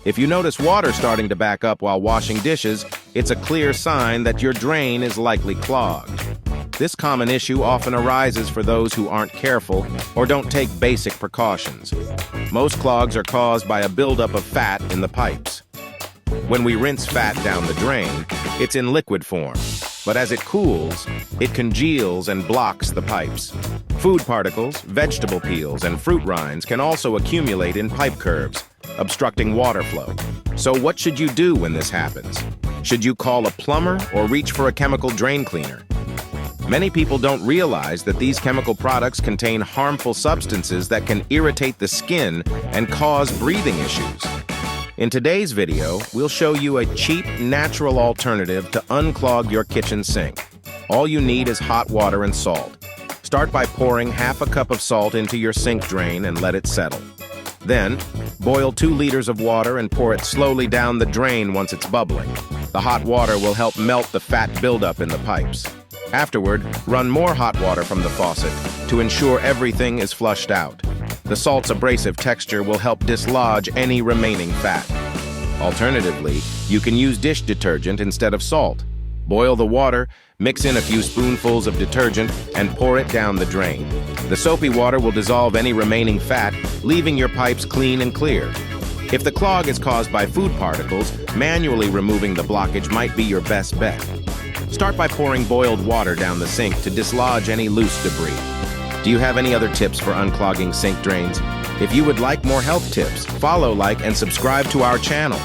If you notice water starting to back up while washing dishes, it's a clear sign that your drain is likely clogged. This common issue often arises for those who aren't careful or don't take basic precautions. Most clogs are caused by a buildup of fat in the pipes. When we rinse fat down the drain, it's in liquid form, but as it cools, it congeals and blocks the pipes. Food particles, vegetable peels, and fruit rinds can also accumulate in pipe curves, obstructing water flow. So what should you do when this happens? Should you call a plumber or reach for a chemical drain cleaner? Many people don't realize that these chemical products contain harmful substances that can irritate the skin and cause breathing issues. In today's video, we'll show you a cheap, natural alternative to unclog your kitchen sink. All you need is hot water and salt. Start by pouring half a cup of salt into your sink drain and let it settle. Then, boil 2 liters of water and pour it slowly down the drain once it's bubbling. The hot water will help melt the fat buildup in the pipes. Afterward, run more hot water from the faucet to ensure everything is flushed out. The salt's abrasive texture will help dislodge any remaining fat. Alternatively, you can use dish detergent instead of salt. Boil the water, mix in a few spoonfuls of detergent, and pour it down the drain. The soapy water will dissolve any remaining fat, leaving your pipes clean and clear. If the clog is caused by food particles, manually removing the blockage might be your best bet. Start by pouring boiled water down the sink to dislodge any loose debris. Do you have any other tips for unclogging sink drains? If you would like more health tips, follow, like, and subscribe to our channel.